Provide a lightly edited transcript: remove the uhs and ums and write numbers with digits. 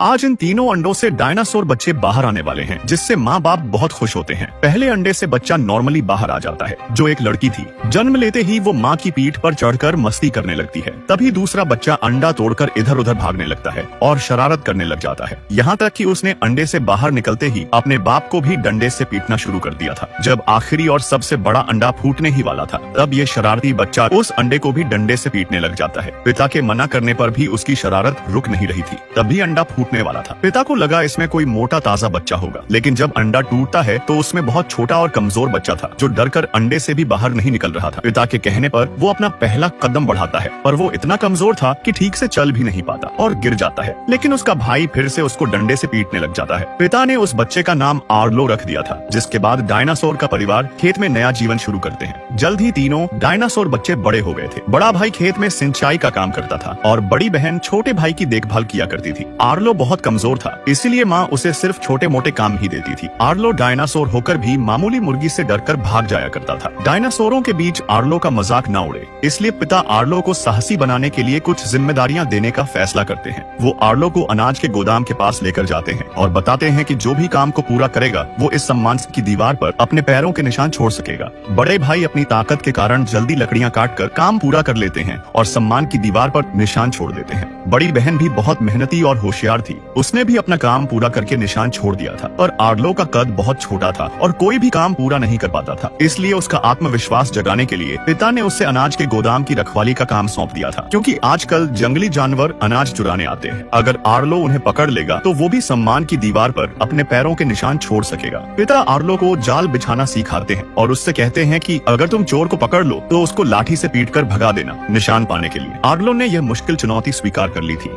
आज इन तीनों अंडों से डायनासोर बच्चे बाहर आने वाले हैं, जिससे माँ बाप बहुत खुश होते हैं। पहले अंडे से बच्चा नॉर्मली बाहर आ जाता है, जो एक लड़की थी। जन्म लेते ही वो माँ की पीठ पर चढ़कर मस्ती करने लगती है। तभी दूसरा बच्चा अंडा तोड़कर इधर उधर भागने लगता है और शरारत करने लग जाता है। यहाँ तक कि उसने अंडे से बाहर निकलते ही अपने बाप को भी डंडे से पीटना शुरू कर दिया था। जब आखिरी और सबसे बड़ा अंडा फूटने ही वाला था, तब ये शरारती बच्चा उस अंडे को भी डंडे से पीटने लग जाता है। पिता के मना करने पर भी उसकी शरारत रुक नहीं रही थी। तभी अंडा फूटने वाला था। पिता को लगा इसमें कोई मोटा ताजा बच्चा होगा, लेकिन जब अंडा टूटता है तो उसमें बहुत छोटा और कमजोर बच्चा था, जो डरकर अंडे से भी बाहर नहीं निकल रहा था। पिता के कहने पर वो अपना पहला कदम बढ़ाता है, पर वो इतना कमजोर था कि ठीक से चल भी नहीं पाता और गिर जाता है। लेकिन उसका भाई फिर से उसको डंडे से पीटने लग जाता है। पिता ने उस बच्चे का नाम आर्लो रख दिया था, जिसके बाद डायनासोर का परिवार खेत में नया जीवन शुरू करते हैं। जल्द ही तीनों डायनासोर बच्चे बड़े हो गए थे। बड़ा भाई खेत में सिंचाई का काम करता था और बड़ी बहन छोटे भाई की देखभाल किया करती थी। आर्लो बहुत कमजोर था, इसीलिए माँ उसे सिर्फ छोटे मोटे काम ही देती थी। आर्लो डायनासोर होकर भी मामूली मुर्गी से डरकर भाग जाया करता था। डायनासोरों के बीच आर्लो का मजाक न उड़े, इसलिए पिता आर्लो को साहसी बनाने के लिए कुछ जिम्मेदारियां देने का फैसला करते हैं। वो आर्लो को अनाज के गोदाम के पास लेकर जाते हैं और बताते हैं कि जो भी काम को पूरा करेगा वो इस सम्मान की दीवार पर अपने पैरों के निशान छोड़ सकेगा। बड़े भाई अपनी ताकत के कारण जल्दी लकड़ियां काटकर काम पूरा कर लेते हैं और सम्मान की दीवार पर निशान छोड़ देते हैं। बड़ी बहन भी बहुत मेहनती और होशियार थी, उसने भी अपना काम पूरा करके निशान छोड़ दिया था। पर आर्लो का कद बहुत छोटा था और कोई भी काम पूरा नहीं कर पाता था, इसलिए उसका आत्मविश्वास जगाने के लिए पिता ने उससे अनाज के गोदाम की रखवाली का काम सौंप दिया था, क्योंकि आजकल जंगली जानवर अनाज चुराने आते हैं। अगर आर्लो उन्हें पकड़ लेगा तो वो भी सम्मान की दीवार पर अपने पैरों के निशान छोड़ सकेगा। पिता आर्लो को जाल बिछाना सिखाते हैं और उससे कहते हैं कि अगर तुम चोर को पकड़ लो तो उसको लाठी से पीटकर भगा देना निशान पाने के लिए। आर्लो ने यह मुश्किल चुनौती स्वीकार कर ली थी।